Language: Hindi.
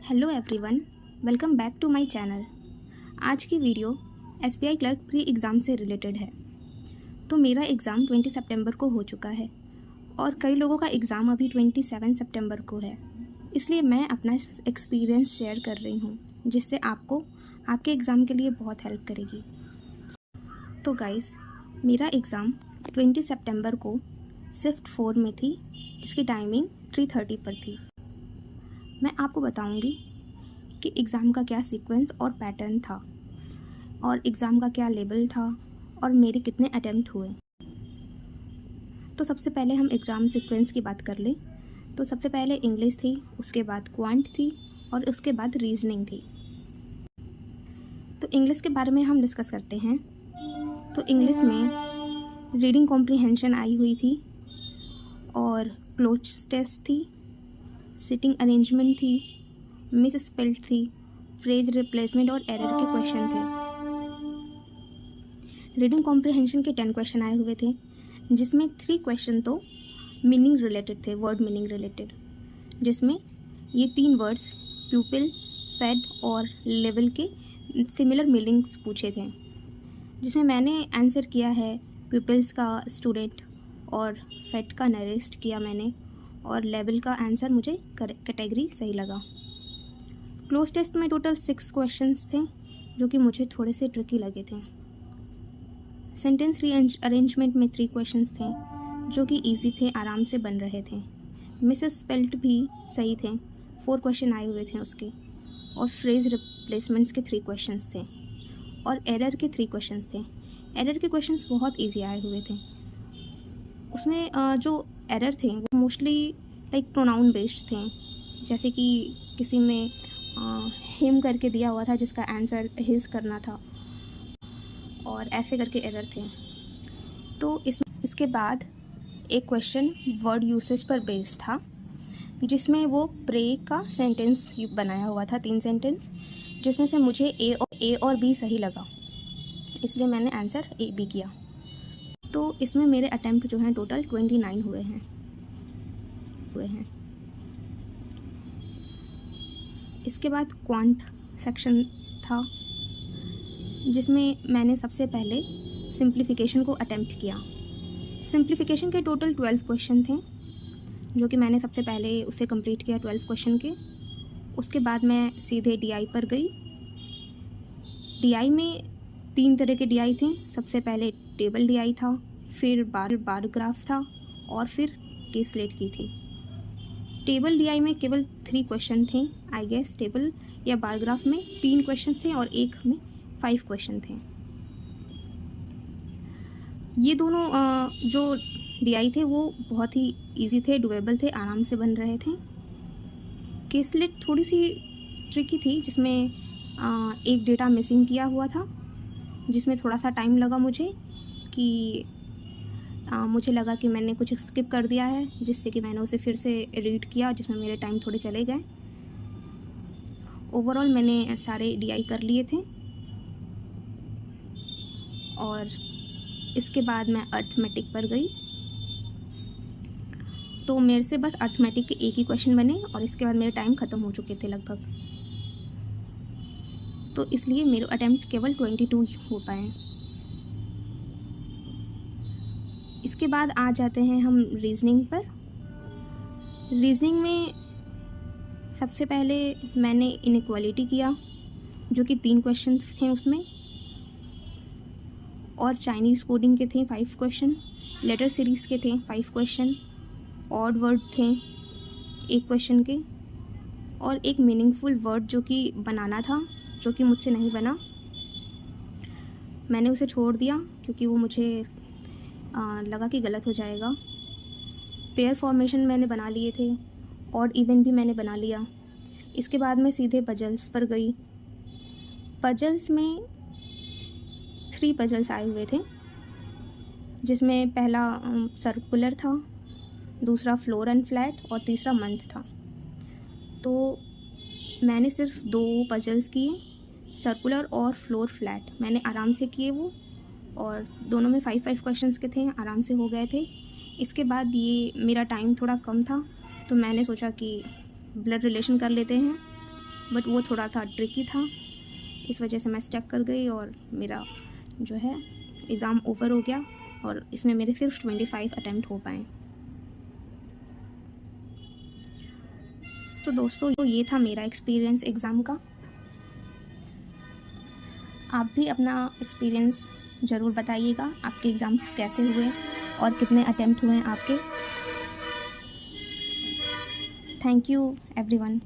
Hello everyone, welcome back to my channel. आज की video SBI clerk pre exam से रिलेटेड है। तो मेरा एग्ज़ाम 20 सितंबर को हो चुका है और कई लोगों का एग्ज़ाम अभी 27 सितंबर को है। इसलिए मैं अपना एक्सपीरियंस शेयर कर रही हूँ, जिससे आपको आपके एग्ज़ाम के लिए बहुत हेल्प करेगी। तो गाइस, मेरा एग्ज़ाम 20 सितंबर को शिफ्ट 4 में थी, जिसकी टाइमिंग 3:30 पर थी। मैं आपको बताऊंगी कि एग्ज़ाम का क्या सीक्वेंस और पैटर्न था और एग्ज़ाम का क्या लेवल था और मेरे कितने अटैम्प्ट हुए। तो सबसे पहले हम एग्ज़ाम सीक्वेंस की बात कर लें। तो सबसे पहले इंग्लिश थी, उसके बाद क्वांट थी और उसके बाद रीजनिंग थी। तो इंग्लिश के बारे में हम डिस्कस करते हैं। तो इंग्लिश में रीडिंग कॉम्प्रिहेंशन आई हुई थी और क्लोज टेस्ट थी, सिटिंग अरेंजमेंट थी, मिस स्पेल्ड थी, फ्रेज रिप्लेसमेंट और एरर के क्वेश्चन थे। रीडिंग कॉम्प्रिहेंशन के 10 क्वेश्चन आए हुए थे, जिसमें 3 क्वेश्चन तो मीनिंग रिलेटेड थे, वर्ड मीनिंग रिलेटेड, जिसमें ये 3 वर्ड्स प्यूपिल, फेड और लेवल के सिमिलर मीनिंग्स पूछे थे, जिसमें मैंने आंसर किया है प्यूपिल्स का स्टूडेंट और फेड का नरेस्ट किया मैंने, और लेवल का आंसर मुझे कैटेगरी सही लगा। क्लोज टेस्ट में टोटल 6 क्वेश्चंस थे, जो कि मुझे थोड़े से ट्रिकी लगे थे। सेंटेंस अरेंजमेंट में 3 क्वेश्चंस थे, जो कि इजी थे, आराम से बन रहे थे। मिस स्पेल्ट भी सही थे, 4 क्वेश्चन आए हुए थे उसके, और फ्रेज रिप्लेसमेंट्स के 3 क्वेश्चंस थे और एरर के 3 क्वेश्चंस थे। एरर के क्वेश्चंस बहुत ईजी आए हुए थे। उसमें जो एरर थे वो मोस्टली लाइक प्रोनाउन बेस्ड थे, जैसे कि किसी में हिम करके दिया हुआ था जिसका आंसर हिज करना था, और ऐसे करके एरर थे। तो इसके बाद एक क्वेश्चन वर्ड यूसेज पर बेस्ड था, जिसमें वो प्रे का सेंटेंस बनाया हुआ था, 3 सेंटेंस, जिसमें से मुझे ए और बी सही लगा, इसलिए मैंने आंसर ए बी किया। तो इसमें मेरे अटैम्प्ट जो हैं टोटल 29 हुए हैं। इसके बाद क्वांट सेक्शन था, जिसमें मैंने सबसे पहले सिंप्लीफिकेशन को अटेम्प्ट किया। सिंप्लीफिकेशन के टोटल 12 क्वेश्चन थे, जो कि मैंने सबसे पहले उसे कंप्लीट किया 12 क्वेश्चन के। उसके बाद मैं सीधे डीआई पर गई। डीआई में 3 तरह के डीआई थे। सबसे पहले टेबल डीआई था, फिर बार ग्राफ था, और फिर केसलेट की थी। टेबल डीआई में केवल 3 क्वेश्चन थे। आई गेस टेबल या बार ग्राफ में 3 क्वेश्चन थे और एक में 5 क्वेश्चन थे। ये दोनों जो डीआई थे वो बहुत ही इजी थे, डुएबल थे, आराम से बन रहे थे। केसलेट थोड़ी सी ट्रिकी थी, जिसमें एक डेटा मिसिंग किया हुआ था, जिसमें थोड़ा सा टाइम लगा मुझे, कि मुझे लगा कि मैंने कुछ स्किप कर दिया है, जिससे कि मैंने उसे फिर से रीड किया, जिसमें मेरे टाइम थोड़े चले गए। ओवरऑल मैंने सारे डीआई कर लिए थे। और इसके बाद मैं अर्थमेटिक पर गई। तो मेरे से बस अर्थमेटिक के एक ही क्वेश्चन बने और इसके बाद मेरे टाइम ख़त्म हो चुके थे लगभग, तो इसलिए मेरे अटैम्प्ट केवल 22 हो पाए। इसके बाद आ जाते हैं हम रीजनिंग पर। रीजनिंग में सबसे पहले मैंने इनइक्वालिटी किया, जो कि 3 क्वेश्चन थे उसमें, और चाइनीज़ कोडिंग के थे 5 क्वेश्चन, लेटर सीरीज़ के थे 5 क्वेश्चन, ऑड वर्ड थे 1 क्वेश्चन के, और एक मीनिंगफुल वर्ड जो कि बनाना था, जो कि मुझसे नहीं बना। मैंने उसे छोड़ दिया क्योंकि वो मुझे लगा कि गलत हो जाएगा। पेयर फॉर्मेशन मैंने बना लिए थे, ऑड इवन भी मैंने बना लिया। इसके बाद मैं सीधे पजल्स पर गई। पजल्स में 3 पजल्स आए हुए थे, जिसमें पहला सर्कुलर था, दूसरा फ्लोर एंड फ्लैट, और तीसरा मंथ था। तो मैंने सिर्फ 2 पजल्स किए, सर्कुलर और फ्लोर फ्लैट। मैंने आराम से किए वो, और दोनों में 5-5 क्वेश्चंस के थे, आराम से हो गए थे। इसके बाद ये मेरा टाइम थोड़ा कम था, तो मैंने सोचा कि ब्लड रिलेशन कर लेते हैं, बट वो थोड़ा सा ट्रिकी था, इस वजह से मैं स्टक कर गई और मेरा जो है एग्ज़ाम ओवर हो गया और इसमें मेरे सिर्फ 25 अटैम्प्ट हो पाए। तो दोस्तों ये था मेरा एक्सपीरियंस एग्ज़ाम का। आप भी अपना एक्सपीरियंस ज़रूर बताइएगा, आपके एग्ज़ाम्स कैसे हुए और कितने अटैम्प्ट हुए हैं आपके। Thank you everyone.